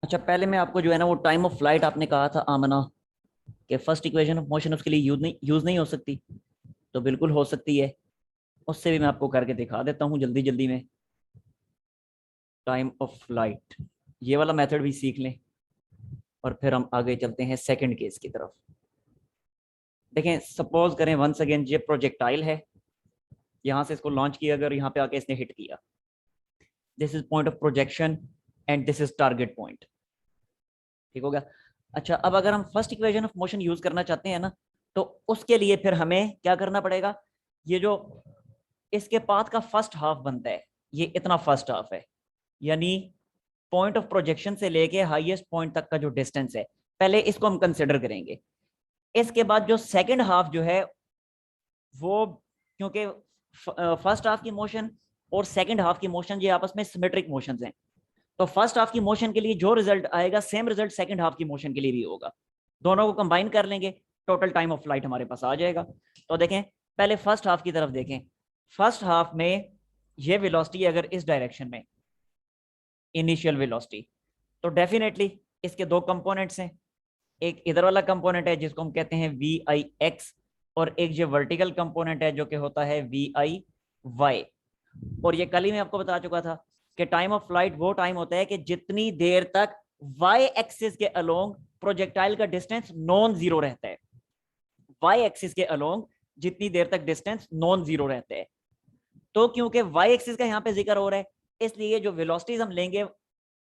अच्छा, पहले मैं आपको जो है ना वो टाइम ऑफ फ्लाइट आपने कहा था आमना कि फर्स्ट इक्वेशन ऑफ मोशन उसके लिए यूज नहीं हो सकती। तो बिल्कुल हो सकती है। उससे भी मैं आपको करके दिखा देता हूँ जल्दी जल्दी में। टाइम ऑफ फ्लाइट ये वाला मेथड भी सीख लें और फिर हम आगे चलते हैं सेकंड केस की तरफ। देखें, सपोज करें वंस अगेन ये प्रोजेक्टाइल है। यहाँ से इसको लॉन्च किया, अगर यहाँ पे आके इसने हिट किया, this is point of projection and this is target point. ठीक हो गया। अच्छा, अब अगर हम first equation of motion use करना चाहते हैं ना, तो उसके लिए फिर हमें क्या करना पड़ेगा। ये जो इसके पाथ का फर्स्ट हाफ बनता है, ये इतना फर्स्ट हाफ है, यानी पॉइंट ऑफ प्रोजेक्शन से लेके हाईएस्ट पॉइंट तक का जो डिस्टेंस है, पहले इसको हम कंसिडर करेंगे। इसके बाद जो सेकंड हाफ जो है वो, क्योंकि फर्स्ट हाफ की मोशन और सेकंड हाफ की मोशन ये आपस में सिमेट्रिक मोशंस हैं, तो फर्स्ट हाफ की मोशन के लिए जो रिजल्ट आएगा सेम रिजल्ट सेकंड हाफ की मोशन के लिए भी होगा। दोनों को कंबाइन कर लेंगे, टोटल टाइम ऑफ फ्लाइट हमारे पास आ जाएगा। तो देखें, पहले फर्स्ट हाफ की तरफ देखें। फर्स्ट हाफ में ये वेलोसिटी अगर इस डायरेक्शन में इनिशियल वेलोसिटी, तो डेफिनेटली इसके दो कंपोनेंट्स हैं। एक इधर वाला कंपोनेंट है जिसको हम कहते हैं वी आई एक्स, और एक जो वर्टिकल कंपोनेंट है जो कि होता है वी आई वाई। और ये कल ही मैं आपको बता चुका था कि टाइम ऑफ फ्लाइट वो टाइम होता है कि जितनी देर तक वाई एक्सिस के अलोंग प्रोजेक्टाइल का डिस्टेंस नॉन जीरो रहता है। वाई एक्सिस के अलोंग जितनी देर तक डिस्टेंस नॉन जीरो रहता है। तो क्योंकि वाई एक्सिस का यहाँ पे जिक्र हो रहा है, इसलिए जो वेलोसिटीज हम लेंगे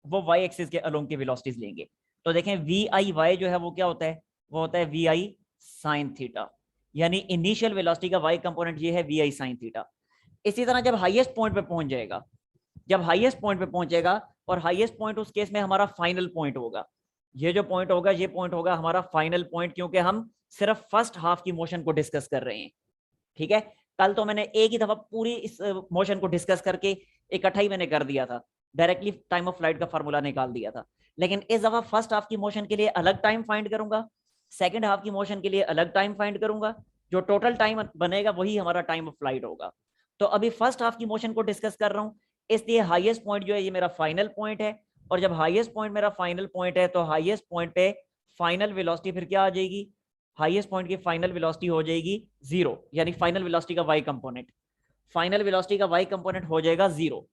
वो वाई एक्सिस के अलोंग की वेलोसिटीज लेंगे। तो देखें, वी आई वाई जो है वो क्या होता है, वो होता है वी आई साइन थीटा, यानी इनिशियल वेलोसिटी का वाई कंपोनेंट ये है वी आई साइन थीटा। इसी तरह जब हाईएस्ट पॉइंट पे पहुंच जाएगा, जब हाईएस्ट पॉइंट पे पहुंचेगा, और हाईएस्ट पॉइंट उस केस में हमारा फाइनल पॉइंट होगा, ये जो पॉइंट होगा ये पॉइंट होगा हमारा फाइनल पॉइंट, क्योंकि हम सिर्फ फर्स्ट हाफ की मोशन को डिस्कस कर रहे हैं। ठीक है। कल तो मैंने एक ही दफा पूरी इस मोशन को डिस्कस करके इकट्ठा ही मैंने कर दिया था, डायरेक्टली टाइम ऑफ फ्लाइट का फार्मूला निकाल दिया था। लेकिन इस दफा फर्स्ट हाफ की मोशन के लिए अलग टाइम फाइंड करूंगा, सेकंड हाफ की मोशन के लिए अलग टाइम फाइंड करूंगा। जो टोटल टाइम बनेगा वही हमारा टाइम ऑफ फ्लाइट होगा। तो अभी फर्स्ट हाफ की मोशन को डिस्कस कर रहा हूं, इसलिए हाईएस्ट पॉइंट जो है ये मेरा फाइनल पॉइंट है। और जब हाईएस्ट पॉइंट मेरा फाइनल पॉइंट है, तो हाईएस्ट पॉइंट पे फाइनल वेलोसिटी फिर क्या आ जाएगी, हाईएस्ट पॉइंट की फाइनल वेलोसिटी हो जाएगी जीरो, यानी फाइनल वेलोसिटी का वाई कंपोनेंट, फाइनल वेलोसिटी का वाई कंपोनेंट हो जाएगा जीरो।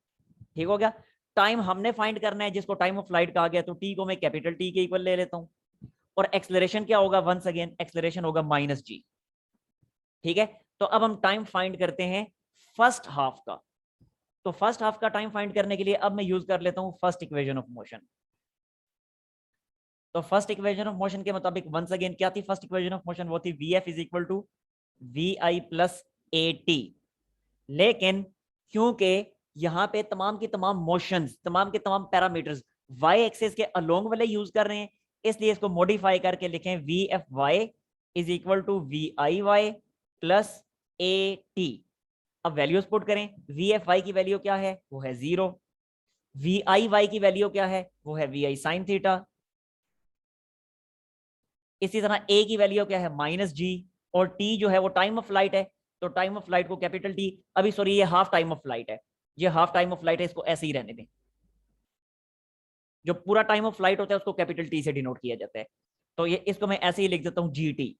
ठीक हो गया। टाइम हमने फाइंड करना है जिसको टाइम ऑफ फ्लाइट कहा गया, तो टी को मैं कैपिटल टी के इक्वल ले लेता हूं। और एक्सलेरेशन क्या होगा, वंस अगेन एक्सलेरेशन होगा माइनस जी। ठीक है। तो अब हम टाइम फाइंड करते हैं फर्स्ट हाफ का। तो फर्स्ट हाफ का टाइम फाइंड करने के लिए अब मैं यूज कर लेता हूं फर्स्ट इक्वेशन ऑफ मोशन। तो फर्स्ट इक्वेशन ऑफ मोशन के मुताबिक वंस अगेन क्या थी फर्स्ट इक्वेशन ऑफ मोशन, वो थी V F is equal to V I plus A T. लेकिन क्योंकि यहाँ पे तमाम की तमाम मोशंस, तमाम के तमाम पैरामीटर्स वाई एक्सिस के अलोंग वाले यूज कर रहे हैं, इसलिए इसको मॉडिफाई करके लिखें V F Y is equal to V I Y plus A T. अब वैल्यूज पुट करें, वी एफ वाई की वैल्यू क्या है, वो है जीरो। वी आई वाई की वैल्यू क्या है, वो है वी आई साइन थीटा। इसी तरह ए की वैल्यू क्या है, माइनस जी। और टी जो है वो टाइम ऑफ फ्लाइट है, तो टाइम ऑफ फ्लाइट को कैपिटल टी, अभी सॉरी ये हाफ टाइम ऑफ फ्लाइट है, ये हाफ टाइम ऑफ फ्लाइट है, इसको ऐसे ही रहने दें। जो पूरा टाइम ऑफ फ्लाइट होता है उसको कैपिटल टी से डिनोट किया जाता है, तो ये इसको मैं ऐसे ही लिख देता हूँ जी टी।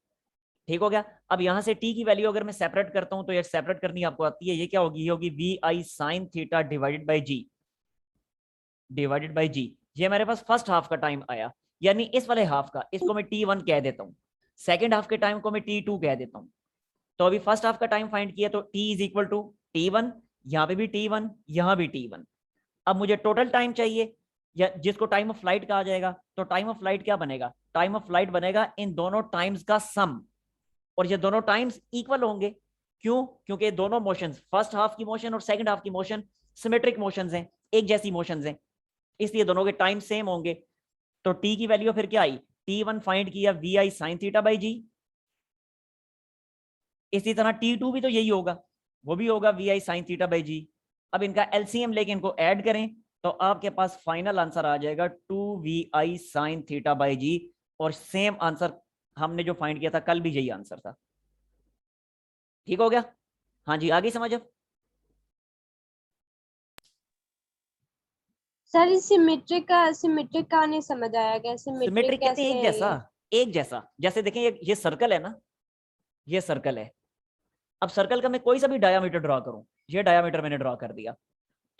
ठीक हो गया। अब यहां से टी की वैल्यू अगर मैं सेपरेट करता हूं, तो ये सेपरेट करनी आपको आती है, ये क्या होगी, ये होगी V I sine theta divided by g, divided by g. ये मेरे पास फर्स्ट हाफ का टाइम आया, यानी इस वाले हाफ का, इसको मैं टी वन कह देता हूँ। सेकेंड हाफ के टाइम को मैं टी टू कह देता हूँ। तो अभी फर्स्ट हाफ का टाइम फाइंड किया, तो T is equal to T one, यहाँ पे भी टी वन, यहाँ भी टी वन। अब मुझे टोटल टाइम चाहिए, या जिसको टाइम ऑफ फ्लाइट कहा जाएगा, तो टाइम ऑफ फ्लाइट क्या बनेगा, टाइम ऑफ फ्लाइट बनेगा इन दोनों टाइम्स का सम। और ये दोनों टाइम्स इक्वल होंगे, क्यों, क्योंकि दोनों मोशंस, फर्स्ट हाफ की मोशन और सेकंड हाफ की मोशन सिमेट्रिक मोशंस हैं, एक जैसी मोशंस हैं, इसलिए दोनों के टाइम सेम होंगे। तो टी की वैल्यू फिर क्या आई, टी वन फाइंड किया V I sine theta by g. इसी तरह टी टू भी तो यही होगा, वो भी होगा V I sine theta by g. अब इनका एलसीएम लेके इनको ऐड करें, तो आपके पास फाइनल आंसर आ जाएगा two V I sine theta by g. और सेम आंसर हमने जो फाइंड किया था कल भी यही आंसर था। ठीक हो गया। हाँ जी, आगे समझ अब। सर सिमेट्रिक का नहीं समझ आया, क्या सिमेट्रिक सिमेट्रिक कहते हैं कैसे एक है जैसा, ये? एक जैसा। जैसे देखें ये सर्कल है ना, ये सर्कल है। अब सर्कल का मैं कोई सा भी डायामीटर ड्रॉ करूं, ये डायामीटर मैंने ड्रॉ कर दिया,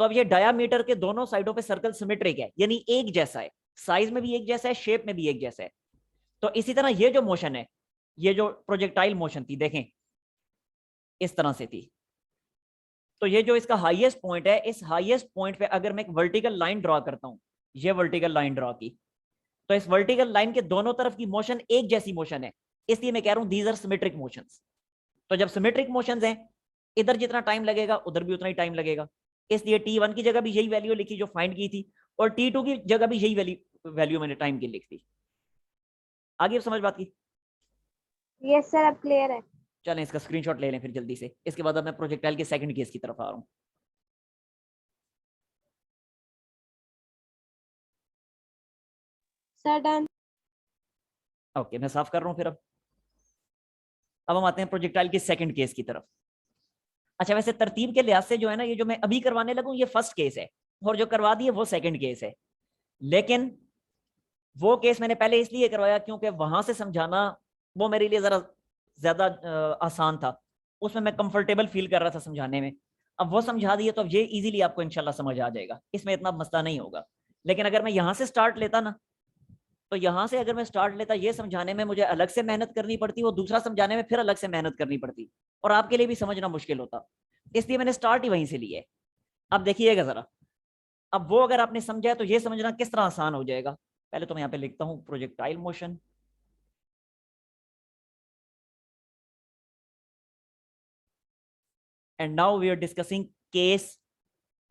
तो अब ये डायामीटर के दोनों साइडों पे सर्कल सिमेट्रिक है, यानी एक जैसा है, साइज में भी एक जैसा है, शेप में भी एक जैसा है। तो इसी तरह ये जो मोशन है, ये जो प्रोजेक्टाइल मोशन थी, देखें इस तरह से थी। तो ये जो इसका हाईएस्ट पॉइंट है, इस हाईएस्ट पॉइंट पे अगर मैं एक वर्टिकल लाइन ड्रॉ करता हूं, ये वर्टिकल लाइन ड्रॉ की, तो इस वर्टिकल लाइन के दोनों तरफ की मोशन एक जैसी मोशन है, इसलिए मैं कह रहा हूं दीज आर सिमेट्रिक मोशंस। तो जब सिमेट्रिक मोशंस हैं, इधर जितना टाइम लगेगा उधर भी उतना ही टाइम लगेगा, इसलिए T1 की जगह भी यही वैल्यू लिखी जो फाइंड की थी, और T2 की जगह भी यही वैल्यू मैंने टाइम की लिखी थी। आगे समझ बात की? यस सर, अब क्लियर है। चलें इसका स्क्रीनशॉट ले लें फिर जल्दी से, इसके बाद अब मैं प्रोजेक्टाइल के सेकंड केस की तरफ आ रहा हूं। Sir done. ओके, मैं साफ कर रहा हूं फिर। अब हम आते हैं प्रोजेक्टाइल के सेकंड केस की तरफ। अच्छा, वैसे तरतीब के लिहाज से जो है ना, ये जो मैं अभी करवाने लगूं ये फर्स्ट केस है, और जो करवा दिए वो सेकंड केस है। लेकिन वो केस मैंने पहले इसलिए करवाया क्योंकि वहां से समझाना वो मेरे लिए जरा ज्यादा आसान था, उसमें मैं कंफर्टेबल फील कर रहा था समझाने में। अब वो समझा दिए तो अब ये इजीली आपको इंशाल्लाह समझ आ जाएगा, इसमें इतना मसला नहीं होगा। लेकिन अगर मैं यहाँ से स्टार्ट लेता ना, तो यहाँ से अगर मैं स्टार्ट लेता, ये समझाने में मुझे अलग से मेहनत करनी पड़ती, वो दूसरा समझाने में फिर अलग से मेहनत करनी पड़ती, और आपके लिए भी समझना मुश्किल होता, इसलिए मैंने स्टार्ट ही वहीं से लिया है। अब देखिएगा जरा, अब वो अगर आपने समझा तो ये समझना किस तरह आसान हो जाएगा। पहले तो मैं यहाँ पे लिखता हूँ projectile motion, and now we are discussing case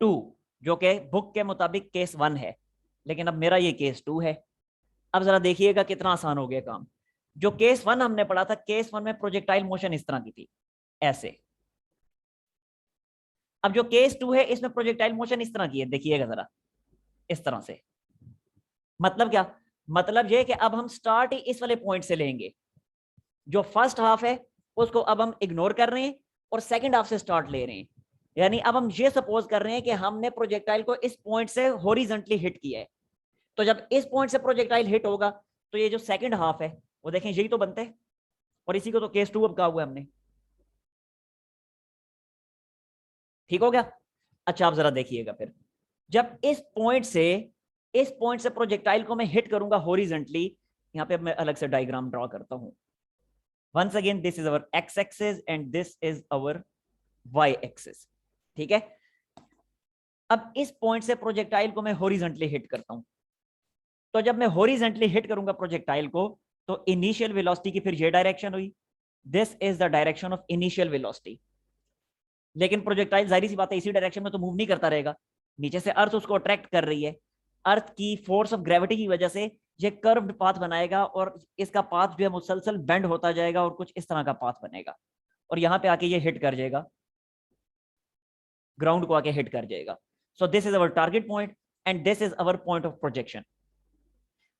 2, जो कि बुक के मुताबिक केस 1 है, लेकिन अब मेरा ये केस 2 है। अब जरा देखिएगा कितना आसान हो गया काम। जो केस 1 हमने पढ़ा था, केस 1 में प्रोजेक्टाइल मोशन इस तरह की थी, ऐसे। अब जो केस 2 है, इसमें प्रोजेक्टाइल मोशन इस तरह की है, देखिएगा जरा, इस तरह से। मतलब क्या? मतलब ये कि अब हम स्टार्ट ही इस वाले पॉइंट से लेंगे, जो फर्स्ट हाफ है उसको अब हम इग्नोर कर रहे हैं और सेकंड हाफ से स्टार्ट ले रहे हैं। यानी अब हम ये सपोज कर रहे हैं कि हमने प्रोजेक्टाइल को इस पॉइंट से हॉरिजॉन्टली हिट किया है, तो जब इस पॉइंट से प्रोजेक्टाइल हिट होगा, तो ये जो सेकंड हाफ है वो देखें यही तो बनता है, और इसी को तो केस 2 अब कहा हुआ है हमने। ठीक हो गया? अच्छा, आप जरा देखिएगा फिर, जब इस पॉइंट से प्रोजेक्टाइल को मैं हिट करूंगा हॉरिजॉन्टली, यहां पे अब मैं अलग से डायग्राम ड्रॉ करता हूं। Once again, this is our X axis and this is our Y axis. ठीक है? अब इस पॉइंट से प्रोजेक्टाइल को मैं हॉरिजॉन्टली हिट करता हूं, तो जब मैं हॉरिजॉन्टली हिट करूंगा प्रोजेक्टाइल को, तो इनिशियल वेलोसिटी की फिर ये डायरेक्शन हुई, this is the direction of initial velocity. लेकिन प्रोजेक्टाइल जाहिर सी बात है इसी डायरेक्शन में तो मूव नहीं करता रहेगा, नीचे से अर्थ उसको अट्रैक्ट कर रही है, अर्थ की फोर्स ऑफ ग्रेविटी की वजह से ये कर्व्ड पाथ बनाएगा, और इसका पाथ जो है मुसलसल बेंड होता जाएगा और कुछ इस तरह का पाथ बनेगा, और यहां पे आके ये हिट कर जाएगा, ग्राउंड को आके हिट कर जाएगा। सो this is our target point and this is our point of projection.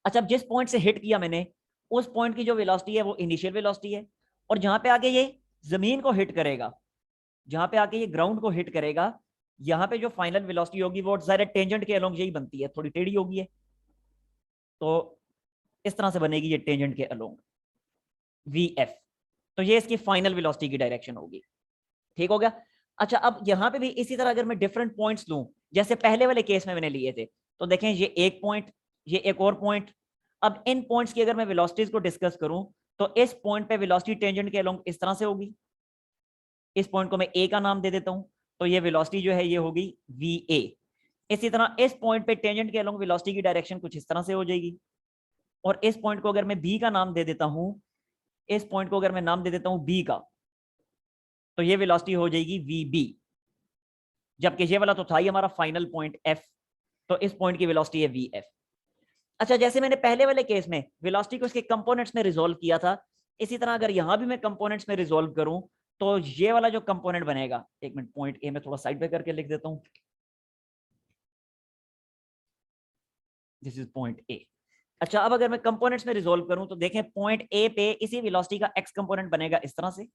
अच्छा, जिस पॉइंट से हिट किया मैंने, उस पॉइंट की जो वेलोसिटी है वो इनिशियल वेलोसिटी है, और जहां पे आके ये जमीन को हिट करेगा, जहां पे आके ये ग्राउंड को हिट करेगा, यहाँ पे जो फाइनल वेलोसिटी होगी वो ज़ाहिर टेंजेंट के अलोंग यही बनती है, थोड़ी टेढ़ी होगी है, तो इस तरह से बनेगी ये टेंजेंट के अलोंग वी एफ। तो ये इसकी फाइनल वेलोसिटी की डायरेक्शन होगी। ठीक हो गया? अच्छा, अब यहाँ पे भी इसी तरह अगर मैं डिफरेंट पॉइंट्स लूं, जैसे पहले वाले केस में मैंने लिए थे, तो देखें ये एक पॉइंट, ये एक और पॉइंट। अब इन पॉइंट्स की अगर मैं वेलोसिटीज को डिस्कस करूं, तो इस पॉइंट पे वेलोसिटी टेंजेंट के अलोंग इस तरह से होगी, इस पॉइंट को मैं ए का नाम दे देता हूं, तो ये वेलोसिटी जो है ये होगी वी ए। इसी तरह इस पॉइंट पे टेंजेंट के अलोंग वेलोसिटी की डायरेक्शन कुछ इस तरह से हो जाएगी, और इस पॉइंट को अगर मैं बी का नाम दे देता हूं, इस पॉइंट को अगर मैं नाम दे देता हूं बी का, तो ये वेलोसिटी हो जाएगी वी बी। जबकि ये वाला तो था ही हमारा फाइनल पॉइंट एफ, तो इस पॉइंट की वेलोसिटी है वी एफ। अच्छा, जैसे मैंने पहले वाले केस में वेलोसिटी को इसके कंपोनेंट्स में रिजोल्व किया था, इसी तरह अगर यहां भी मैं कंपोनेंट्स में रिजोल्व करूं, तो ये वाला जो कंपोनेंट बनेगा, एक मिनट, पॉइंट ए में थोड़ा साइड पे करके लिख देता हूं, दिस इज पॉइंट ए। अच्छा, अब अगर मैं कंपोनेंट्स में रिजोल्व करूं, तो देखें पॉइंट ए पे इसी वेलोसिटी का एक्स कंपोनेंट बनेगा इस तरह से,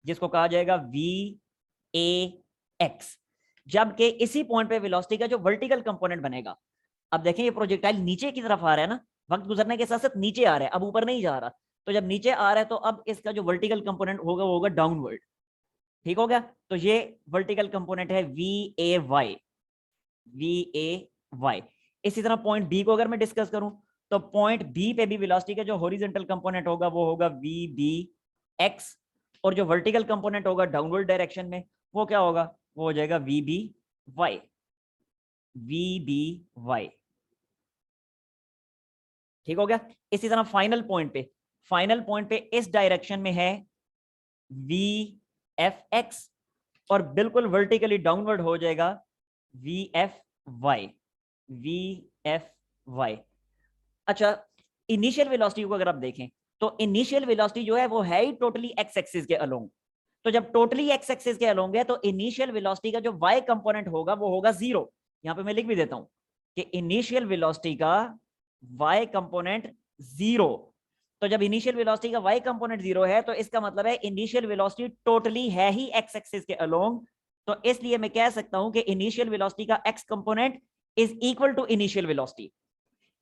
जिसको कहा जाएगा वी ए एक्स। जबकि इसी पॉइंट पे वेलोसिटी का जो वर्टिकल कंपोनेंट बनेगा, अब देखें ये प्रोजेक्टाइल नीचे की तरफ आ रहा है ना, वक्त गुजरने के साथ साथ नीचे आ रहा है, अब ऊपर नहीं जा रहा। तो जब नीचे आ रहा है तो अब इसका जो वर्टिकल कंपोनेंट होगा वो होगा डाउनवर्ड। ठीक हो गया? तो ये वर्टिकल कंपोनेंट है VAY, VAY। इसी तरह पॉइंट बी को अगर मैं डिस्कस करूं तो पॉइंट बी पे भी वेलोसिटी का जो हॉरिजॉन्टल कंपोनेंट होगा वो होगा VBX, और जो वर्टिकल कंपोनेंट होगा डाउनवर्ड डायरेक्शन में वो क्या होगा, वो हो जाएगा VBY, VBY। ठीक हो गया? इसी तरह फाइनल पॉइंट पे इस डायरेक्शन में है VFX, और बिल्कुल वर्टिकली डाउनवर्ड हो जाएगा VFY, VFY। अच्छा, इनिशियल वेलोसिटी को अगर आप देखें तो इनिशियल वेलोसिटी जो है वो है ही टोटली एक्स एक्सिस के अलोंग। तो जब टोटली एक्स एक्सिस के अलोंग है तो इनिशियल वेलोसिटी का जो वाई कंपोनेंट होगा वो होगा 0। यहां पे मैं लिख भी देता हूं कि इनिशियल वेलोसिटी का वाई कंपोनेंट 0। तो जब इनिशियल वेलोसिटी का वाई कंपोनेंट 0 है तो इसका मतलब है इनिशियल वेलोसिटी टोटली है ही एक्स एक्सिस के अलोंग। तो इसलिए मैं कह सकता हूं कि इनिशियल वेलोसिटी का X component is equal to initial velocity.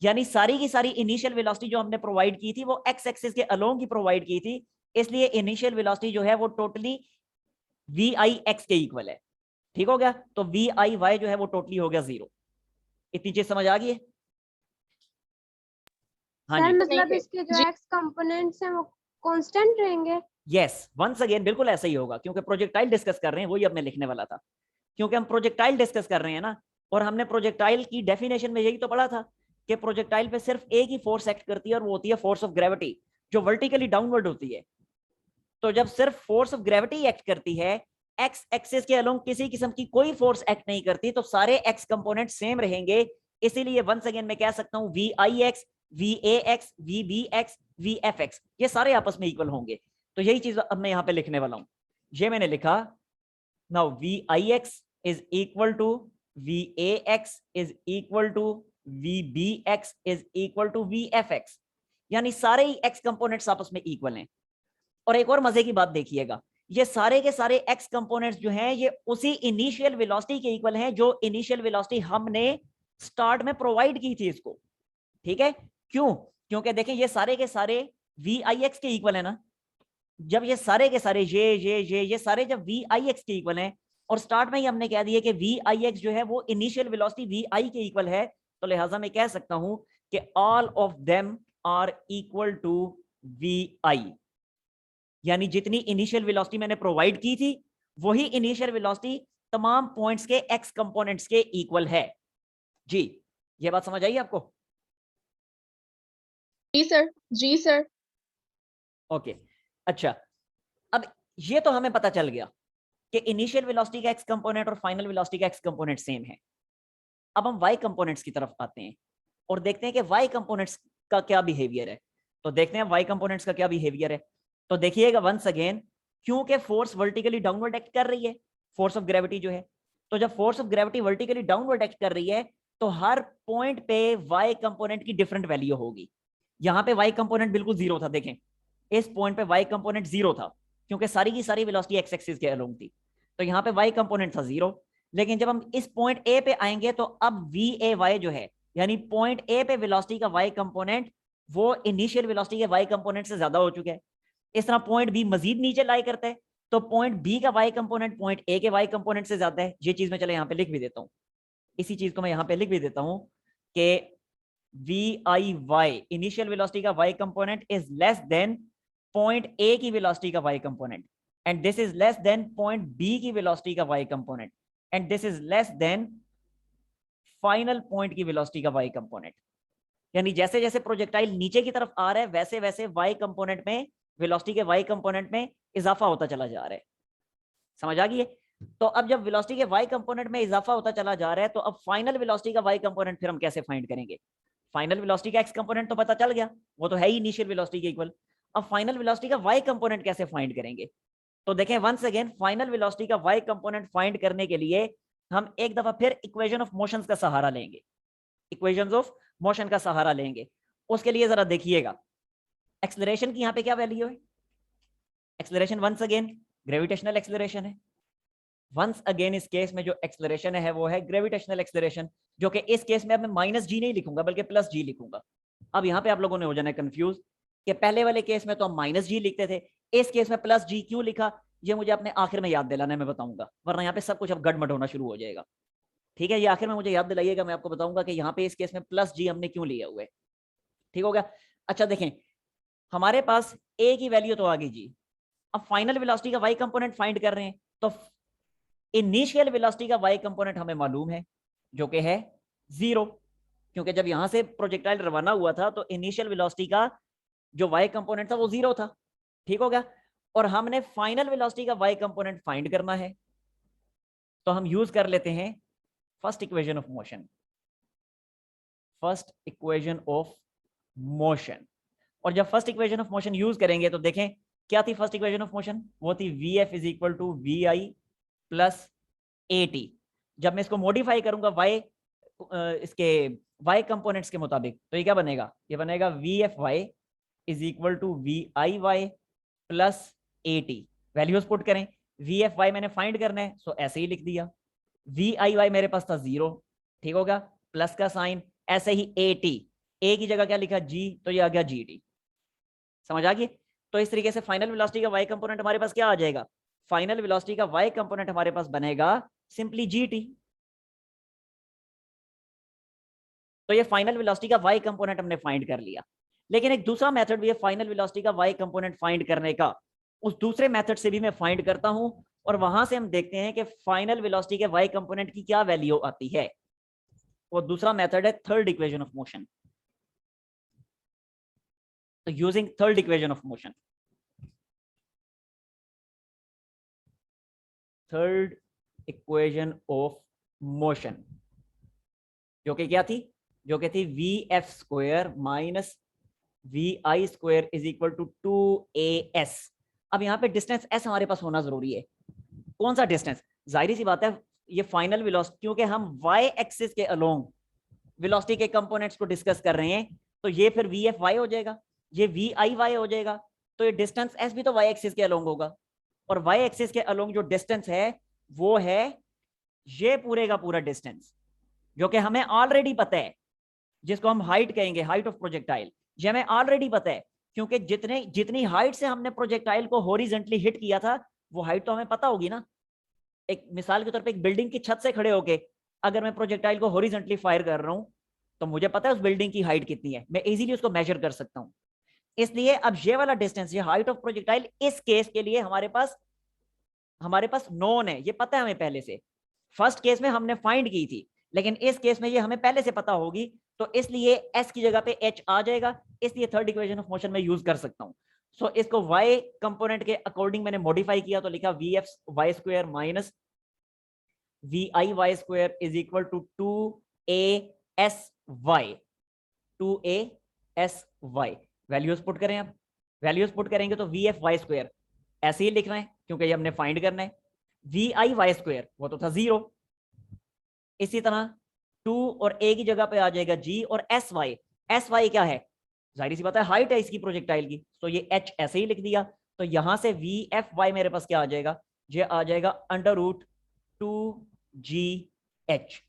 यानी सारी की सारी इनिशियल वेलोसिटी जो हमने प्रोवाइड की थी वो एक्स एक्सिस के अलोंग ही प्रोवाइड की थी, इसलिए इनिशियल वेलोसिटी जो है वो टोटली वी आई एक्स के इक्वल है। ठीक हो गया? तो वी आई वाई जो है वो टोटली हो गया 0। इतनी चीज समझ आ गई है? हाँ सर जी, मतलब इसके जो एक्स कंपोनेंट्स हैं वो कांस्टेंट रहेंगे? यस, वंस अगेन बिल्कुल ऐसा ही होगा, क्योंकि प्रोजेक्टाइल डिस्कस कर रहे हैं, वही अब मैं लिखने वाला था। क्योंकि हम प्रोजेक्टाइल डिस्कस कर रहे हैं ना, और हमने प्रोजेक्टाइल की डेफिनेशन में यही तो पढ़ा था कि प्रोजेक्टाइल पे सिर्फ एक ही फोर्स एक्ट करती है और वो होती है फोर्स ऑफ ग्रेविटी, जो वर्टिकली डाउनवर्ड होती है। तो जब सिर्फ फोर्स ऑफ ग्रेविटी एक्ट करती है, एक्स एक्सिस के अलोंग किसी किस्म की कोई फोर्स एक्ट नहीं करती, तो सारे एक्स कंपोनेंट सेम रहेंगे। इसीलिए वंस अगेन मैं कह सकता हूं V I X, V A X, V B X, V F X, ये सारे आपस में इक्वल होंगे। तो यही चीज अब मैं यहां पे लिखने वाला हूं। ये मैंने लिखा, now V I X is equal to V A X is equal to V B X is equal to V F X, यानी सारे ही एक्स कंपोनेंट्स आपस में इक्वल हैं। और एक और मजे की बात देखिएगा, ये सारे के सारे एक्स कंपोनेंट्स जो हैं ये उसी इनिशियल वेलोसिटी के इक्वल हैं जो इनिशियल वेलोसिटी हमने स्टार्ट में प्रोवाइड की थी इसको। ठीक है? क्यों? क्योंकि देखें ये सारे के सारे वी आई एक्स के इक्वल है ना। जब ये सारे के सारे ये सारे जब वी आई एक्स के इक्वल हैं, और स्टार्ट में ही हमने कह दिया कि वी आई एक्स जो है वो इनिशियल वेलोसिटी वी आई के इक्वल है, तो लिहाजा मैं कह सकता हूं कि all of them are equal to V I. यानी जितनी इनिशियल वेलोसिटी मैंने प्रोवाइड की थी वही इनिशियल वेलोसिटी तमाम पॉइंट्स के एक्स कंपोनेंट्स के इक्वल है। जी, ये बात समझ आई आपको? जी सर, जी सर। ओके, अच्छा, अब ये तो हमें पता चल गया कि इनिशियल वेलोसिटी का एक्स कंपोनेंट और फाइनल वेलोसिटी का एक्स कंपोनेंट सेम है। अब हम वाई कंपोनेंट्स की तरफ आते हैं और देखते हैं कि वाई कंपोनेंट्स का क्या बिहेवियर है। तो देखते हैं वाई कंपोनेंट्स का क्या बिहेवियर है। तो देखिएगा वंस अगेन, क्योंकि फोर्स वर्टिकली डाउनवर्ड एक्ट कर रही है, फोर्स ऑफ ग्रेविटी जो है, तो जब force of gravity vertically downward act कर रही है तो हर पॉइंट पे वाई कंपोनेंट की डिफरेंट वैल्यू होगी। यहां पे वाई कंपोनेंट बिल्कुल 0 था, देखें इस पॉइंट पे वाई कंपोनेंट 0 था क्योंकि सारी की सारी वेलोसिटी एक्स एक्सिस के अलोंग थी, तो यहां पे वाई कंपोनेंट था 0। लेकिन जब हम इस पॉइंट ए पे आएंगे तो अब वी ए वाई जो है, यानी पॉइंट ए पे वेलोसिटी का वाई कंपोनेंट वो इनिशियल वेलोसिटी के वाई कंपोनेंट से ज्यादा हो चुका है। इस तरह पॉइंट बी मजीद नीचे लाई करता है तो पॉइंट बी का वाई कंपोनेंट पॉइंट ए के वाई कंपोनेंट से ज्यादा है। ये चीज मैं चले यहाँ पे लिख भी देता हूँ, इसी चीज को मैं यहाँ पे लिख भी देता हूँ कि V I Y initial velocity का Y component is less than point A की वेलोसिटी का Y component, and this is less than point B की वेलोसिटी का Y component, and this is less than final point की velocity का Y component. यानी जैसे जैसे प्रोजेक्टाइल नीचे की तरफ आ रहा है वैसे वैसे वाई कंपोनेंट में, वेलोसिटी के वाई कंपोनेंट में इजाफा होता चला जा रहा है। समझ आ गई है? तो अब जब वेलोसिटी के वाई कंपोनेंट में इजाफा होता चला जा रहा है तो अब फाइनल वेलोसिटी का वाई कंपोनेंट फिर हम कैसे फाइंड करेंगे? फाइनल वेलोसिटी का एक्स कंपोनेंट तो पता चल गया, वो तो है ही इनिशियल वेलोसिटी के इक्वल। अब फाइनल वेलोसिटी का वाई कंपोनेंट कैसे फाइंड करेंगे? तो देखें वंस अगेन, फाइनल वेलोसिटी का वाई कंपोनेंट फाइंड करने के लिए हम एक दफा फिर इक्वेशन ऑफ मोशन का सहारा लेंगे, इक्वेशंस ऑफ मोशन का सहारा लेंगे। उसके लिए जरा देखिएगा एक्सेलरेशन की यहाँ पे क्या वैल्यू है। Acceleration once again gravitational acceleration है, वंस अगेन इस केस में जो एक्सेलरेशन है वो है ग्रेविटेशनल एक्सेलरेशन, जो कि इस केस में अब मैं माइनस जी नहीं लिखूंगा बल्कि प्लस जी लिखूंगा। अब यहाँ पे आप लोगों ने हो जाना है कंफ्यूज कि पहले वाले केस में तो हम माइनस जी लिखते थे, इस केस में प्लस जी क्यों लिखा, ये मुझे अपने आखिर में याद दिलाना है, मैं बताऊंगा, वरना यहाँ पे सब कुछ अब गड़बड़ होना शुरू हो जाएगा। ठीक है, ये आखिर में मुझे याद दिलाइएगा, मैं आपको बताऊंगा कि यहाँ पे इस केस में प्लस जी हमने क्यों लिया हुआ है। ठीक हो गया। अच्छा देखें, हमारे पास ए की वैल्यू तो आ गई जी, अब फाइनल वेलोसिटी का वाई कंपोनेंट फाइंड कर रहे हैं, तो इनिशियल वेलोसिटी का वाई कंपोनेंट हमें मालूम है जो कि है 0, क्योंकि जब यहां से प्रोजेक्टाइल रवाना हुआ था तो इनिशियल वेलोसिटी का जो वाई कंपोनेंट था वो 0 था। ठीक हो गया। और हमने फाइनल वेलोसिटी का वाई कंपोनेंट फाइंड करना है, तो हम यूज कर लेते हैं first equation of motion, first equation of motion. और जब first equation of motion use करेंगे तो देखें क्या थी फर्स्ट इक्वेशन ऑफ मोशन, वो थी V F is equal to V I plus A T. जब मैं इसको मॉडिफाई करूंगा वाई इसके वाई कंपोनेंट्स के मुताबिक, तो ये क्या बनेगा, ये बनेगा V F Y is equal to V I Y plus A T. Values put करें, वी एफ वाई मैंने फाइंड करना है सो ऐसे ही लिख दिया, वी आई वाई मेरे पास था 0, ठीक होगा, प्लस का साइन, ऐसे ही ए टी, ए की जगह क्या लिखा जी, तो ये आ गया जी टी। समझ आ गई। तो इस तरीके से फाइनल वेलोसिटी का वाई कंपोनेंट हमारे पास क्या आ जाएगा, फाइनल वेलोसिटी का वाई कंपोनेंट हमारे पास बनेगा सिंपली जीटी। तो ये फाइनल वेलोसिटी का वाई कंपोनेंट हमने फाइंड कर लिया। लेकिन एक दूसरा मेथड भी है फाइनल वेलोसिटी का वाई कंपोनेंट फाइंड करने का, उस दूसरे मेथड से भी मैं फाइंड करता हूं और वहां से हम देखते हैं कि फाइनल वेलोसिटी के वाई कंपोनेंट की क्या वैल्यू आती है। वो दूसरा मेथड है थर्ड इक्वेशन ऑफ मोशन। तो using third equation of motion, third equation of motion जो कि क्या थी, जो कि थी V F square minus V I square is equal to 2as। अब यहाँ पे डिस्टेंस s हमारे पास होना जरूरी है। कौन सा डिस्टेंस, जाहिर सी बात है ये फाइनल वेलोसिटी, क्योंकि हम y एक्सिस के अलोंग वेलोसिटी के कंपोनेंट्स को डिस्कस कर रहे हैं, तो ये फिर वी एफ वाई हो जाएगा, ये वी आई वाई हो जाएगा, तो ये डिस्टेंस s भी तो y एक्सिस के अलोंग होगा। और y एक्सिस के अलोंग जो डिस्टेंस है वो है ये पूरे का पूरा डिस्टेंस, जो कि हमें ऑलरेडी पता है, जिसको हम हाइट कहेंगे, हाइट ऑफ प्रोजेक्टाइल। ये हमें ऑलरेडी पता है, क्योंकि जितनी हाइट से हमने प्रोजेक्टाइल को हॉरिजॉन्टली हिट किया था वो हाइट तो हमें पता होगी ना। एक मिसाल के तौर पे एक बिल्डिंग की छत से खड़े होके अगर मैं प्रोजेक्टाइल को हॉरिजॉन्टली फायर कर रहा हूं तो मुझे पता है उस बिल्डिंग की हाइट कितनी है, मैं इजीली उसको मेजर कर सकता हूं। इसलिए अब ये वाला डिस्टेंस, ये हाइट ऑफ प्रोजेक्टाइल, इस केस के लिए हमारे पास नोन है, ये पता है हमें पहले से। फर्स्ट केस में हमने फाइंड की थी, लेकिन इस केस में ये हमें पहले से पता होगी, तो इसलिए s की जगह पे h आ जाएगा, इसलिए थर्ड इक्वेशन ऑफ मोशन में यूज कर सकता हूं। सो इसको y कंपोनेंट के अकॉर्डिंग मैंने मॉडिफाई किया, तो लिखा V F Y square minus V I Y square is equal to 2as y। Values put करें, अब वैल्यूज पुट करेंगे तो वी एफ वाई स्क्वायर ऐसे ही लिखना है क्योंकि ये हमने फाइंड करना है, वी आई वाई स्क्वायर वो तो था 0, इसी तरह 2 और a की जगह पे आ जाएगा g, और एस वाई क्या है, जाहिर सी बात है हाइट है इसकी प्रोजेक्टाइल की, तो ये h ऐसे ही लिख दिया। तो यहां से वी एफ वाई मेरे पास क्या आ जाएगा, ये आ जाएगा √2gh।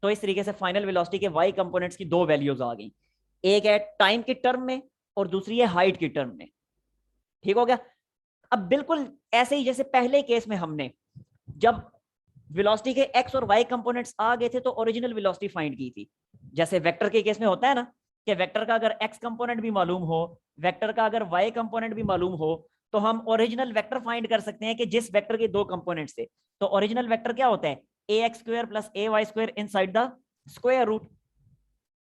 तो इस तरीके से फाइनल वेलोसिटी के y कंपोनेंट्स की दो वैल्यूज आ गई, एक है टाइम की टर्म में और दूसरी है हाइट की टर्म में। ठीक हो गया। अब बिल्कुल ऐसे ही जैसे पहले केस में हमने जब वेलोसिटी के x और y कंपोनेंट्स आ गए थे तो ओरिजिनल वेलोसिटी फाइंड की थी, जैसे वेक्टर के केस में होता है ना कि वेक्टर का अगर x कंपोनेंट भी मालूम हो, वेक्टर का अगर y कंपोनेंट भी मालूम हो, तो हम ओरिजिनल वेक्टर फाइंड कर सकते हैं कि जिस वेक्टर के दो कंपोनेंट्स थे। तो ओरिजिनल वेक्टर क्या होता है, ax square plus ay square inside the square root.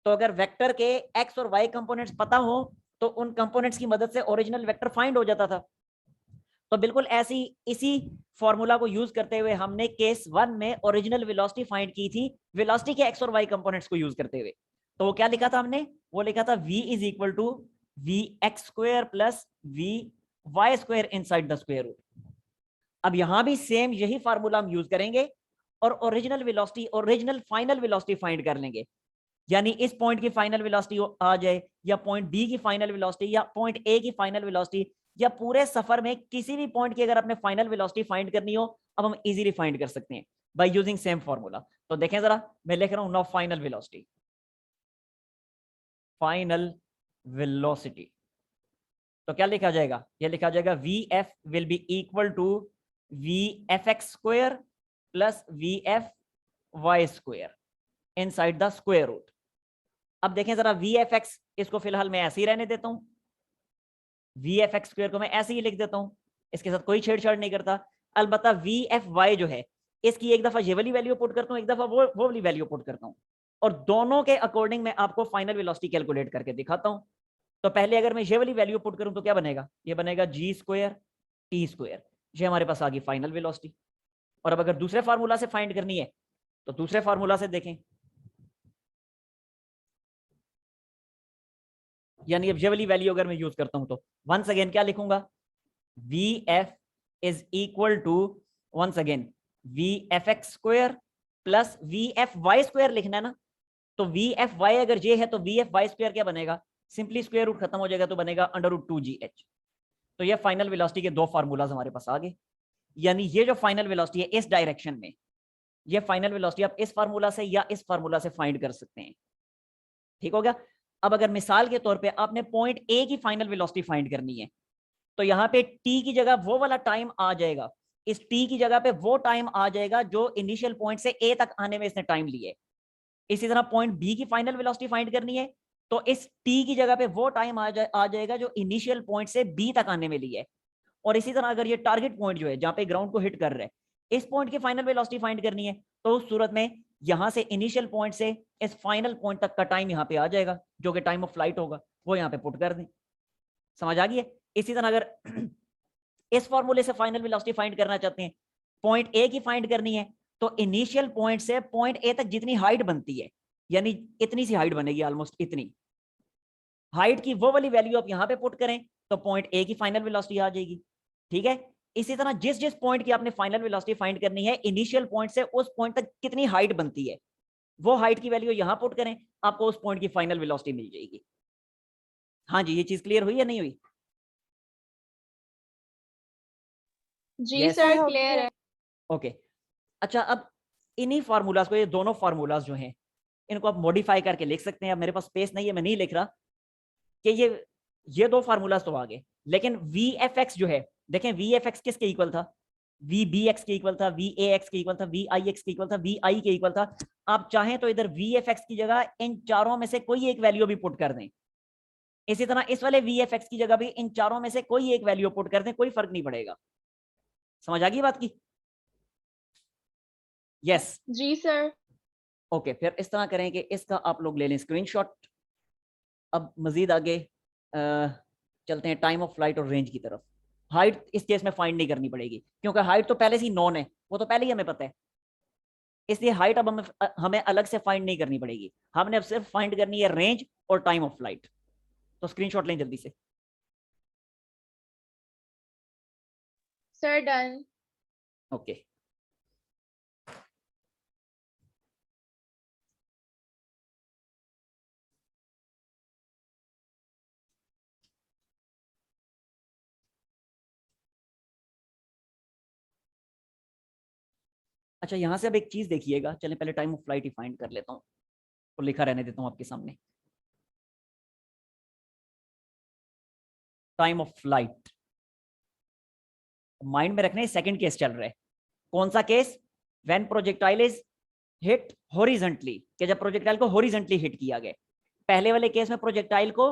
तो अगर वेक्टर के x और y कंपोनेंट्स पता हो तो उन कंपोनेंट्स की मदद से ओरिजिनल वेक्टर फाइंड हो जाता था। तो बिल्कुल ऐसी इसी फॉर्मूला को यूज करते हुए हमने केस 1 में ओरिजिनल वेलोसिटी फाइंड की थी, वेलोसिटी के एक्स और वाई कंपोनेंट्स को यूज करते हुए। तो वो क्या लिखा था हमने, वो लिखा था v is equal to V X square plus V Y square inside the square root. अब यहां भी सेम यही फार्मूला हम यूज करेंगे और original velocity, original final velocity find कर लेंगे, यानी इस पॉइंट की फाइनल वेलोसिटी आ जाए या पॉइंट बी की फाइनल वेलोसिटी या पॉइंट ए की फाइनल वेलोसिटी, या पूरे सफर में किसी भी पॉइंट की अगर आपने फाइनल वेलोसिटी फाइंड करनी हो अब हम इजीली फाइंड कर सकते हैं बाय यूजिंग सेम फॉर्मूला। तो देखें जरा, मैं लिख रहा हूं now final velocity, final velocity. तो क्या लिखा जाएगा, ये लिखा जाएगा V F will be equal to V F X square plus V F Y square inside the square root. अब देखें जरा वी एफ एक्स, इसको फिलहाल मैं ऐसे ही रहने देता हूं, वी एफ एक्स स्क्वायर को मैं ऐसे ही लिख देता हूं, इसके साथ कोई छेड़छाड़ नहीं करता। अलबत्ता वी एफ वाई जो है, इसकी एक दफा ये वाली वैल्यू पुट करता हूं, एक दफा वो वाली वैल्यू पुट करता हूं, और दोनों के अकॉर्डिंग मैं आपको फाइनल वेलोसिटी कैलकुलेट करके दिखाता हूं। तो पहले अगर मैं ये वाली वैल्यू पुट करूं तो क्या बनेगा, ये बनेगा जी स्क्वायर टी स्क्वायर, ये हमारे पास आ गई फाइनल वेलोसिटी। और अब अगर दूसरे फार्मूला से फाइंड करनी है तो दूसरे फार्मूला से देखें, यानी अब ये वाली वैल्यू अगर मैं यूज करता हूं तो वंस अगेन क्या लिखूंगा, V F is equal to once again V F X square plus V F Y square लिखना है ना। तो वी एफ वाई अगर ये है तो वी एफ वाई स्क्वायर क्या बनेगा, सिंपली स्क्वायर रूट खत्म हो जाएगा तो बनेगा अंडर रूट 2gh। तो ये फाइनल वेलोसिटी के दो फार्मूलाज हमारे पास आ गए। यानी ये जो फाइनल वेलोसिटी है इस डायरेक्शन में, ये फाइनल वेलोसिटी आप इस फार्मूला से या इस फार्मूला से फाइंड कर सकते हैं। ठीक हो गया। अब अगर मिसाल के तौर पे आपने पॉइंट ए की फाइनल वेलोसिटी फाइंड करनी है तो यहाँ पे टी की जगह वो वाला टाइम आ जाएगा, इस टी की जगह पे वो टाइम आ जाएगा जो इनिशियल पॉइंट से ए तक आने में इसने टाइम लिए। इसी तरह पॉइंट बी की फाइनल वेलोसिटी फाइंड करनी है तो इस टी की जगह पे वो टाइम आ जाएगा जो इनिशियल पॉइंट से बी तक आने में लिए। और इसी तरह अगर ये टारगेट पॉइंट जो है जहां पे ग्राउंड को हिट कर रहा है, इस पॉइंट की फाइनल वेलोसिटी फाइंड करनी है तो उस सूरत में यहां से इनिशियल पॉइंट से इस फाइनल पॉइंट तक का टाइम यहाँ पे आ जाएगा जो कि टाइम ऑफ फ्लाइट होगा, वो यहाँ पे पुट कर दें। समझ आ गई है। इसी तरह अगर इस फॉर्मूले से फाइनल वेलोसिटी फाइंड करना चाहते हैं, पॉइंट ए की फाइंड करनी है तो इनिशियल पॉइंट से पॉइंट ए तक जितनी हाइट बनती है, यानी इतनी सी हाइट बनेगी, ऑलमोस्ट इतनी हाइट की वो वाली वैल्यू आप यहाँ पे पुट करें तो पॉइंट ए की फाइनल वेलोसिटी आ जाएगी। ठीक है। इसी तरह जिस जिस पॉइंट की आपने फाइनल वेलोसिटी फाइंड करनी है, इनिशियल पॉइंट से उस पॉइंट तक कितनी हाइट बनती है, वो हाइट की वैल्यू यहां पुट करें, आपको उस पॉइंट की फाइनल वेलोसिटी मिल जाएगी। हाँ जी, ये चीज क्लियर हुई या नहीं हुई? जी सर क्लियर है। ओके। अच्छा, अब इन्हीं फार्मूलाज को, ये दोनों फार्मूलाज जो हैं इनको आप मॉडिफाई करके लिख सकते हैं। अब मेरे पास स्पेस नहीं है, मैं नहीं लिख रहा कि ये दो फार्मूलाज तो आ गए, लेकिन वी एफ एक्स जो है, देखें वी एफ एक्स किसके इक्वल था, वी बी एक्स के इक्वल था, वी ए एक्स के इक्वल था, वी आई एक्स के इक्वल था, वी आई के इक्वल था। आप चाहें तो इधर वी एफ एक्स की जगह इन चारों में से कोई एक वैल्यू भी पुट कर दें। इसी तरह इस वाले वी एफ एक्स की जगह भी इन चारों में से कोई एक वैल्यू पुट कर दें, कोई फर्क नहीं पड़ेगा। समझ आ गई बात की? यस जी सर। ओके, फिर इस तरह करें कि इसका आप लोग ले लें स्क्रीनशॉट। अब मजीद आगे चलते हैं टाइम ऑफ फ्लाइट और रेंज की तरफ। हाइट इस केस में फाइंड नहीं करनी पड़ेगी क्योंकि हाइट तो पहले से ही नॉन है, वो तो पहले ही हमें पता है, इसलिए हाइट अब हमें अलग से फाइंड नहीं करनी पड़ेगी। हमने अब सिर्फ फाइंड करनी है रेंज और टाइम ऑफ फ्लाइट। तो स्क्रीनशॉट लें जल्दी से। Sir done. ओके। अच्छा, यहां से अब एक चीज देखिएगा, चलें पहले time of flight he find कर लेता हूँ और लिखा रहने देता हूँ आपके सामने। टाइम ऑफ फ्लाइट माइंड में रखना है, सेकंड केस चल रहा है। कौन सा case? When projectile is hit horizontally, कि जब प्रोजेक्टाइल को हॉरिजॉन्टली हिट किया गया। पहले वाले केस में प्रोजेक्टाइल को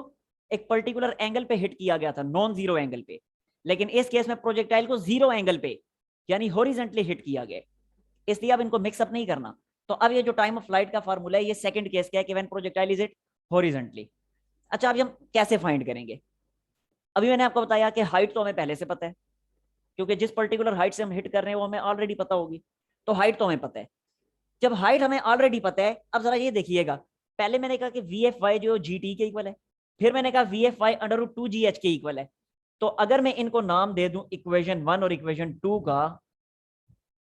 एक पर्टिकुलर एंगल पे हिट किया गया था, नॉन जीरो एंगल पे, लेकिन इस केस में प्रोजेक्टाइल को जीरो एंगल पे यानी हॉरिजॉन्टली हिट किया गया, इसलिए अब इनको मिक्सअप नहीं करना। तो अब ये जो टाइम ऑफ फ्लाइट का फार्मूला है, ये सेकंड केस का है कि when projectile is hit horizontally. अच्छा, अब हम कैसे फाइंड करेंगे? अभी मैंने आपको बताया कि हाइट तो हमें पहले से पता है, क्योंकि जिस पर्टिकुलर हाइट से हम हिट कर रहे हैं वो हमें ऑलरेडी पता होगी, तो हाइट तो हमें पता है। जब हाइट हमें ऑलरेडी पता है, अब जरा ये देखिएगा, पहले मैंने कहा कि वी एफ वाई जो जी टी के इक्वल है, फिर मैंने कहा V F Y under root 2gh के इक्वल है। तो अगर मैं इनको नाम दे दूं इक्वेशन 1 और इक्वेशन 2 का,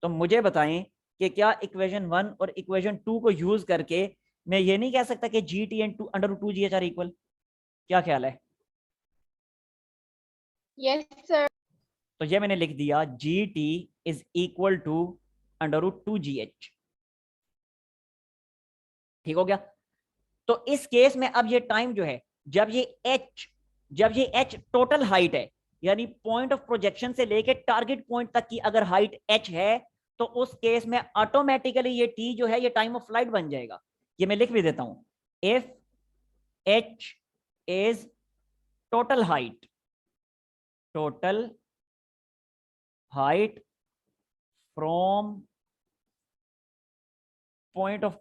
तो मुझे बताएं कि क्या इक्वेशन 1 और इक्वेशन 2 को यूज करके मैं ये नहीं कह सकता कि G T and under root 2gh are equal? क्या ख्याल है? Yes sir. तो ये मैंने लिख दिया G T is equal to √2GH। ठीक हो गया। तो इस केस में अब ये टाइम जो है, जब ये h टोटल हाइट है, यानी पॉइंट ऑफ प्रोजेक्शन से लेके टारगेट पॉइंट तक की अगर हाइट h है, तो उस केस में ऑटोमेटिकली ये t जो है ये टाइम ऑफ फ्लाइट बन जाएगा। ये मैं लिख भी देता हूं, if h is total height from point of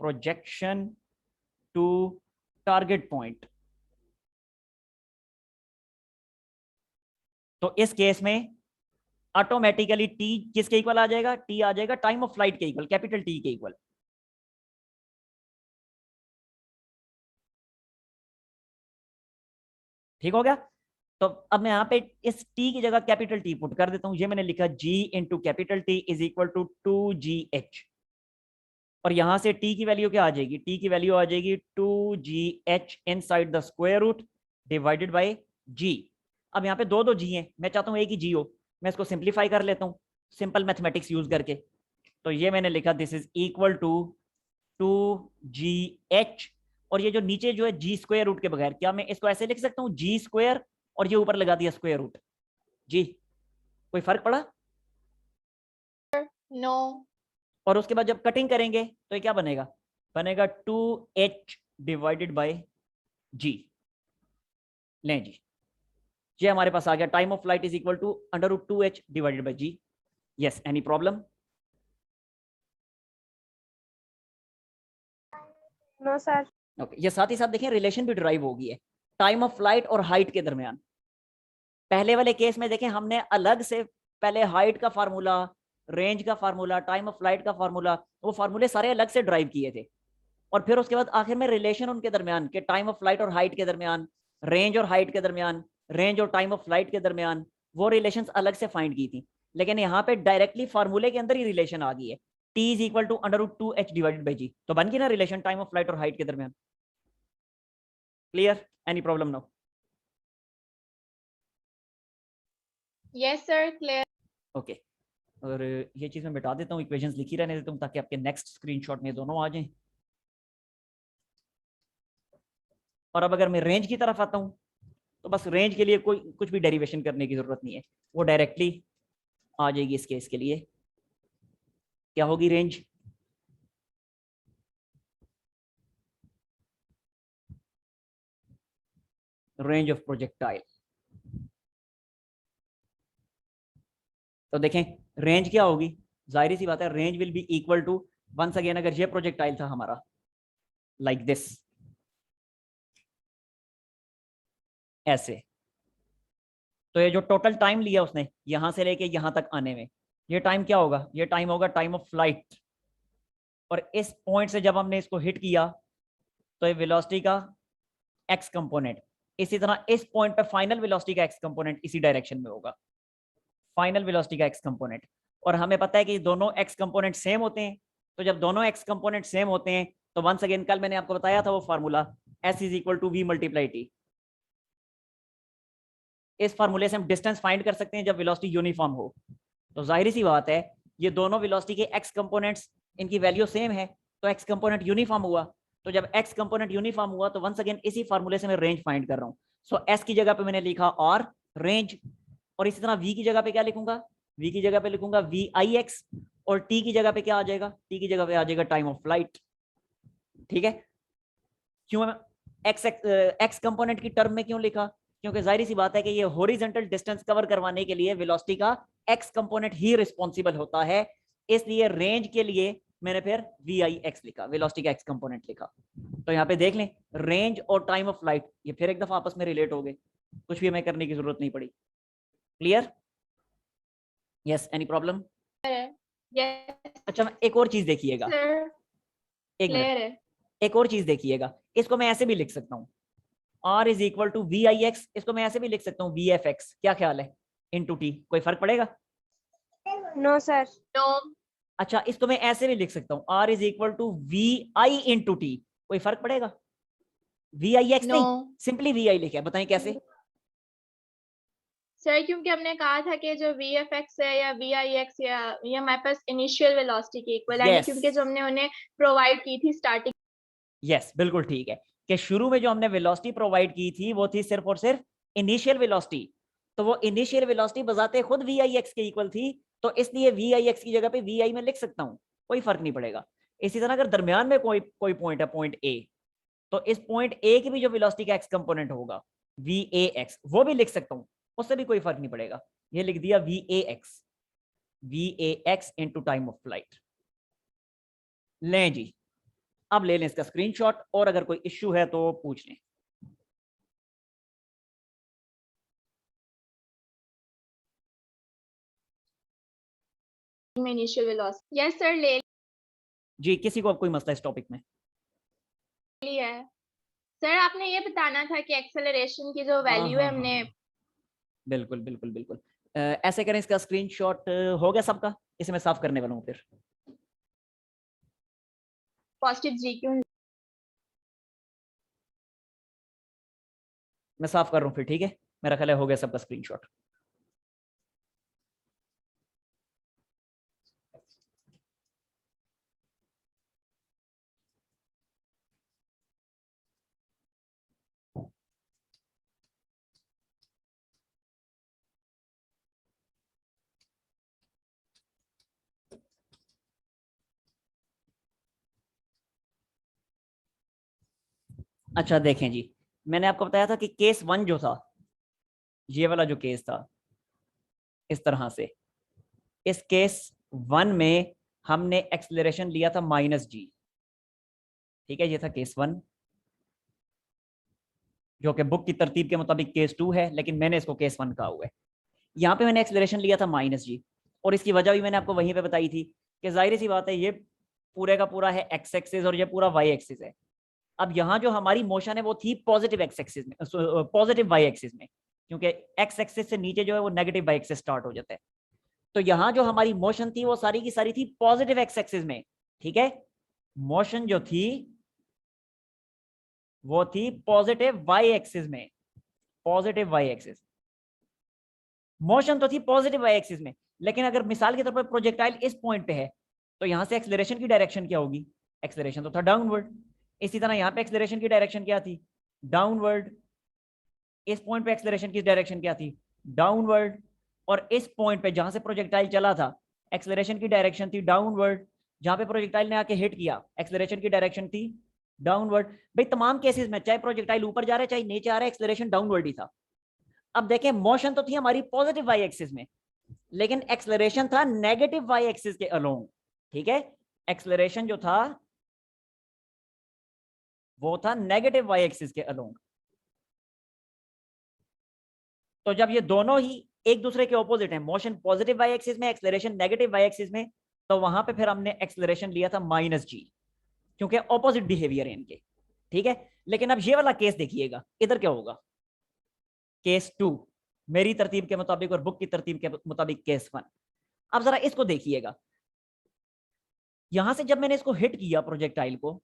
projection to target point, तो इस केस में ऑटोमेटिकली टी किसके इक्वल आ जाएगा? टी आ जाएगा टाइम ऑफ फ्लाइट के इक्वल, कैपिटल टी के इक्वल। ठीक हो गया। तो अब मैं यहां पे इस टी की जगह कैपिटल टी पुट कर देता हूं। ये मैंने लिखा g into capital T is equal to 2GH, और यहां से टी की वैल्यू क्या आ जाएगी? टी की वैल्यू आ जाएगी 2GH inside the square root divided by g. अब यहाँ पे दो जी हैं, मैं चाहता हूँ एक ही जी हो, मैं इसको सिंप्लीफाई कर लेता हूँ सिंपल मैथमेटिक्स यूज करके। तो ये मैंने लिखा this is equal to 2GH, और ये जो नीचे जो है जी स्क्वायर रूट के बगैर, क्या मैं इसको ऐसे लिख सकता हूँ जी स्क्वायर और ये ऊपर लगा दिया स्क्वायर रूट जी? कोई फर्क पड़ा? No. और उसके बाद जब कटिंग करेंगे तो ये क्या बनेगा? बनेगा 2H डिवाइडेड बाय जी। लें जी, ये हमारे पास आ गया time of flight is equal to √2H divided by G. Yes, any problem? No sir. Okay, ये साथ ही साथ देखें रिलेशन भी ड्राइव होगी है टाइम ऑफ फ्लाइट और हाइट के दरमियान। पहले वाले केस में देखें हमने अलग से पहले हाइट का फार्मूला, रेंज का फार्मूला, टाइम ऑफ फ्लाइट का फार्मूला, वो फार्मूले सारे अलग से ड्राइव किए थे, और फिर उसके बाद आखिर में रिलेशन उनके दरमियान के टाइम ऑफ फ्लाइट और हाइट के दरमियान, रेंज और हाइट के दरमियान, रेंज और टाइम ऑफ फ्लाइट के दरमियान, वो रिलेशंस अलग से फाइंड की थी। लेकिन यहाँ पे डायरेक्टली फार्मूले के अंदर ही रिलेशन आ गई है, T is equal to √2H divided by g. तो बन गई ना रिलेशन टाइम ऑफ फ्लाइट और हाइट के दरमियान। Clear? Any problem? No? Yes, sir. Clear. Okay, और ये चीज मैं मिटा देता हूँ, इक्वेशंस लिखी रहने देता हूँ ताकि आपके नेक्स्ट स्क्रीनशॉट में दोनों आ जाएं। और अब अगर मैं रेंज की तरफ आता हूँ, तो बस रेंज के लिए कोई कुछ भी डेरिवेशन करने की जरूरत नहीं है, वो डायरेक्टली आ जाएगी इस केस के लिए। क्या होगी रेंज? Range of projectile. तो देखें रेंज क्या होगी, जाहिर सी बात है range will be equal to, once again अगर ये प्रोजेक्टाइल था हमारा लाइक दिस, ऐसे, तो ये जो टोटल टाइम लिया उसने यहां से लेके यहां तक आने में, ये टाइम क्या होगा? ये टाइम होगा टाइम ऑफ फ्लाइट। और इस पॉइंट से जब हमने इसको हिट किया तो ये वेलोसिटी का एक्स कंपोनेंट, इसी तरह इस पॉइंट पे फाइनल वेलोसिटी का एक्स कंपोनेंट इसी डायरेक्शन में होगा, फाइनल वेलोसिटी का एक्स कंपोनेंट। और हमें पता है कि दोनों एक्स कंपोनेंट सेम होते हैं, तो जब दोनों एक्स कंपोनेंट सेम होते हैं तो वंस अगेन कल मैंने आपको बताया था वो formula S is equal to V multiply T। इस फार्मूले से हम डिस्टेंस फाइंड कर सकते हैं जब वेलोसिटी यूनिफॉर्म हो। तो जाहिर सी बात है ये दोनों वेलोसिटी के एक्स कंपोनेंट्स, इनकी वैल्यू सेम है, तो एक्स कंपोनेंट यूनिफॉर्म हुआ। तो जब एक्स कंपोनेंट यूनिफॉर्म हुआ तो वंस अगेन इसी फार्मूले से मैं रेंज फाइंड कर रहा हूँ। सो एस की जगह पे मैंने लिखा और रेंज, और इसी तरह वी की जगह पे क्या लिखूंगा? वी की जगह पे लिखूंगा VIX, और टी की जगह पे क्या आ जाएगा? टी की जगह पे आ जाएगा टाइम ऑफ फ्लाइट। ठीक है? क्यों एक्स कंपोनेंट की टर्म में क्यों लिखा? क्योंकि जाहिर सी बात है कि ये हॉरिजॉन्टल डिस्टेंस कवर करवाने के लिए वेलोसिटी का एक्स कंपोनेंट ही रिस्पॉन्सिबल होता है, इसलिए रेंज के लिए मैंने फिर VIX लिखा, वेलोसिटी का एक्स कंपोनेंट लिखा। तो यहाँ पे देख लें रेंज और टाइम ऑफ फ्लाइट ये फिर एक दफा आपस में रिलेट हो गए, कुछ भी हमें करने की जरूरत नहीं पड़ी। Clear? Yes, any problem? Yes, अच्छा, एक और चीज देखिएगा, sir. एक Clear मिनट, है. एक और चीज देखिएगा, इसको मैं ऐसे भी लिख सकता हूँ R is equal to VIX, इसको मैं ऐसे भी लिख सकता हूँ VFX। क्या ख्याल है? इनटू टी, कोई फर्क पड़ेगा? No sir. No. अच्छा, इसको मैं ऐसे भी लिख सकता हूँ R is equal to VI into T, कोई फर्क पड़ेगा? V I X No. नहीं, सिंपली वी आई लिखा है, बताएं कैसे? सर क्योंकि हमने कहा था कि जो VFX है या VIX या ये हमारे पास इनिशियल वेलोसिटी के इक्वल है, Yes. क्योंकि जो हमने उन्हें प्रोवाइड की थी स्टार्टिंग। यस, बिल्कुल ठीक है कि शुरू में जो हमने वेलोसिटी प्रोवाइड की थी वो थी सिर्फ और सिर्फ इनिशियल वेलोसिटी, तो वो इनिशियल वेलोसिटी बजाते खुद वी आई एक्स के इक्वल थी, तो इसलिए वी आई एक्स की जगह पे वी आई में लिख सकता हूँ, कोई फर्क नहीं पड़ेगा। इसी तरह अगर दरमियान में कोई कोई पॉइंट है, पॉइंट ए, तो इस पॉइंट ए की भी जो वेलोसिटी का एक्स कंपोनेंट होगा वी ए एक्स, वो भी लिख सकता हूँ, उससे भी कोई फर्क नहीं पड़ेगा। ये लिख दिया we A x into time of flight. लें जी, अब ले लें इसका स्क्रीनशॉट, और अगर कोई इश्यू है तो पूछ लें। में इनिशियल वेलोसिटी। यस सर, ले जी, किसी को अब कोई मसला इस टॉपिक में? लिया है। सर आपने ये बताना था कि एक्सेलरेशन की जो हाँ वैल्यू है हाँ हमने। हाँ, बिल्कुल बिल्कुल बिल्कुल। ऐसे करें, इसका स्क्रीनशॉट हो गया सबका? इसे मैं साफ करने वाला हूँ फिर। पॉजिटिव जी क्यों। मैं साफ कर रहा हूँ फिर, ठीक है? मेरा ख्याल है हो गया सबका स्क्रीनशॉट। अच्छा देखें जी, मैंने आपको बताया था कि केस 1 जो था, ये वाला जो केस था, इस तरह से, इस केस 1 में हमने एक्सेलरेशन लिया था -g, ठीक है? ये था केस 1, जो कि बुक की तरतीब के मुताबिक केस 2 है, लेकिन मैंने इसको केस 1 कहा हुआ है। यहाँ पे मैंने एक्सेलरेशन लिया था -g, और इसकी वजह भी मैंने आपको वहीं पे बताई थी कि जाहिर सी बात है ये पूरे का पूरा है एक्स एक्सिस और ये पूरा वाई एक्सिस है। अब यहाँ जो हमारी मोशन है वो थी पॉजिटिव एक्स एक्सिस में, पॉजिटिव वाई एक्सिस में, क्योंकि एक्स एक्सिस से नीचे जो है वो नेगेटिव वाई एक्सिस स्टार्ट हो जाता है। तो यहाँ जो हमारी मोशन थी वो सारी की सारी थी पॉजिटिव एक्स एक्सिस में, ठीक है? मोशन जो थी वो थी पॉजिटिव वाई एक्सिस में, पॉजिटिव वाई एक्सिस। मोशन तो थी पॉजिटिव वाई एक्सिस में, लेकिन अगर मिसाल के तौर पर प्रोजेक्टाइल इस पॉइंट पे है, तो यहां से एक्सेलरेशन की डायरेक्शन क्या होगी? एक्सेलरेशन तो था डाउनवर्ड। इसी तरह यहां पे एक्सेलरेशन की डायरेक्शन क्या थी? डाउनवर्ड। इस पॉइंट पे एक्सेलरेशन की डायरेक्शन क्या थी? डाउनवर्ड। और इस पॉइंट पे जहां से प्रोजेक्टाइल चला था, एक्सेलरेशन की डायरेक्शन थी डाउनवर्ड। जहां पे प्रोजेक्टाइल ने आके हिट किया, एक्सेलरेशन की डायरेक्शन थी डाउनवर्ड। भाई तमाम केसेस में चाहे प्रोजेक्टाइल ऊपर जा रहा है चाहे नीचे आ रहा है, एक्सेलरेशन डाउनवर्ड ही था। अब देखें, मोशन तो थी हमारी पॉजिटिव वाई एक्सिस में, लेकिन एक्सेलरेशन था नेगेटिव वाई एक्सिस के अलोंग, ठीक है? एक्सेलरेशन जो था वो था नेगेटिव वाई एक्सिस के अलोंग। तो जब ये दोनों ही एक दूसरे के ऑपोजिट है, मोशन पॉजिटिव वाई एक्सिस में, एक्सेलरेशन नेगेटिव वाई एक्सिस में, तो वहां पे फिर हमने एक्सेलरेशन लिया था -g, क्योंकि ऑपोजिट बिहेवियर है इनके, ठीक है? लेकिन अब ये वाला केस देखिएगा, इधर क्या होगा? केस 2 मेरी तरतीब के मुताबिक और बुक की तरतीब के मुताबिक केस 1। अब जरा इसको देखिएगा, यहां से जब मैंने इसको हिट किया प्रोजेक्टाइल को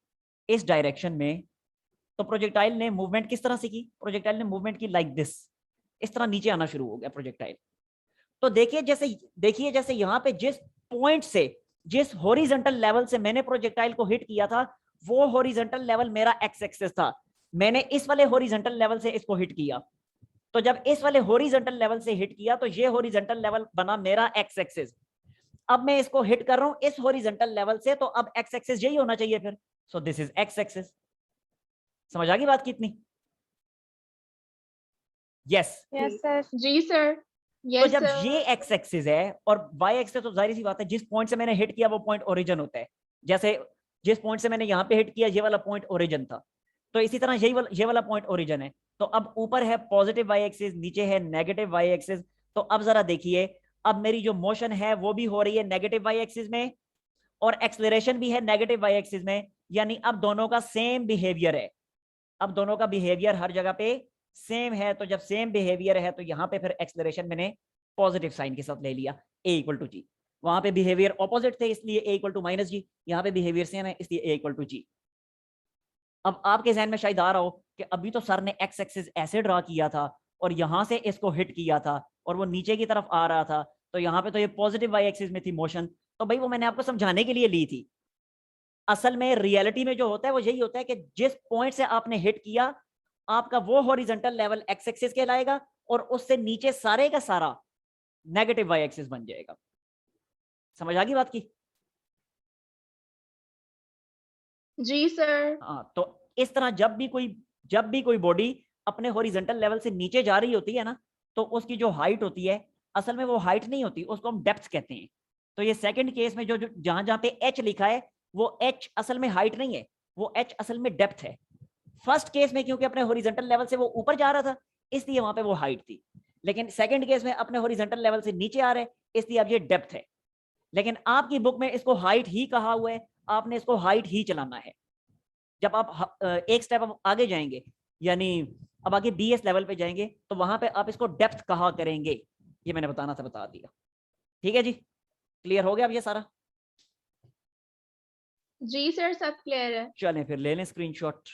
इस डायरेक्शन में, तो प्रोजेक्टाइल ने मूवमेंट किस तरह से की? प्रोजेक्टाइल ने मूवमेंट की लाइक दिस, इस तरह नीचे आना शुरू हो गया प्रोजेक्टाइल। तो देखिए जैसे यहाँ पे जिस पॉइंट से, जिस हॉरिजॉन्टल लेवल से मैंने प्रोजेक्टाइल को हिट किया था, वो हॉरिजॉन्टल लेवल मेरा एक्स एक्सिस था। मैंने इस वाले हॉरिजॉन्टल लेवल से इसको हिट किया, तो जब इस वाले हॉरिजॉन्टल लेवल से हिट किया तो ये हॉरिजॉन्टल लेवल बना मेरा एक्स एक्सिस। अब मैं इसको हिट कर रहा हूं इस हॉरिजॉन्टल लेवल से, तो अब एक्स एक्सिस यही होना चाहिए फिर। So this is X axis. समझ आ गई बात कितनी? यस। Yes sir. जी सर। तो यस जब सर। ये एक्स एक्सिस है और वाई एक्सिस, तो जाहिर सी बात है जिस पॉइंट से मैंने हिट किया वो पॉइंट ओरिजिन होता है। जैसे जिस पॉइंट से मैंने यहाँ पे हिट किया ये वाला पॉइंट ओरिजिन था, तो इसी तरह ये वाला पॉइंट ओरिजिन है। तो अब ऊपर है पॉजिटिव वाई एक्सिस, नीचे है नेगेटिव वाई एक्सिस। तो अब जरा देखिए, अब मेरी जो मोशन है वो भी हो रही है नेगेटिव वाई एक्सिस में, और एक्सेलरेशन भी है नेगेटिव वाई एक्सिस में, यानी अब दोनों का सेम बिहेवियर है। अब दोनों का बिहेवियर हर जगह पे सेम है, तो जब सेम बिहेवियर है तो यहाँ पे फिर एक्सेलरेशन मैंने पॉजिटिव साइन के साथ ले लिया, A=G। वहां पे बिहेवियर ऑपोजिट थे इसलिए A=-G, यहाँ पे बिहेवियर सेम है इसलिए A=G। अब आपके जहन में शायद आ रहा हो कि अभी तो सर ने एक्स एक्सिस ऐसे ड्रा किया था और यहां से इसको हिट किया था और वो नीचे की तरफ आ रहा था, तो यहाँ पे तो ये पॉजिटिव वाई एक्सिस में थी मोशन, तो भाई वो मैंने आपको समझाने के लिए ली थी। असल में रियलिटी में जो होता है वो यही होता है कि जिस पॉइंट से आपने हिट किया, आपका वो हॉरिजॉन्टल लेवल एक्स एक्सिस कहलाएगा और उससे नीचे सारे का सारा नेगेटिव वाई एक्सिस बन जाएगा। समझ आ गई बात की? जी सर। हाँ, तो इस तरह जब भी कोई बॉडी अपने हॉरिजॉन्टल लेवल से नीचे जा रही होती है ना, तो उसकी जो हाइट होती है असल में वो हाइट नहीं होती, उसको हम डेप्थ कहते हैं। तो ये सेकंड केस में जो जहां जहां पे एच लिखा है वो एच असल में हाइट नहीं है, वो एच असल में डेप्थ है। फर्स्ट केस में क्योंकि अपने हॉरिजॉन्टल लेवल से वो ऊपर जा रहा था इसलिए वहां पे वो हाइट थी, लेकिन सेकंड केस में अपने हॉरिजॉन्टल लेवल से नीचे आ रहे इसलिए अब ये डेप्थ है। लेकिन आपकी बुक में इसको हाइट ही कहा हुआ है, आपने इसको हाइट ही चलाना है। जब आप एक स्टेप आगे जाएंगे, यानी अब आगे बीएस लेवल पे जाएंगे, तो वहां पे आप इसको डेप्थ कहा करेंगे। ये मैंने बताना था, बता दिया। ठीक है जी, क्लियर हो गया अब ये सारा? जी सर, सब क्लियर है। चलें फिर ले लें स्क्रीनशॉट।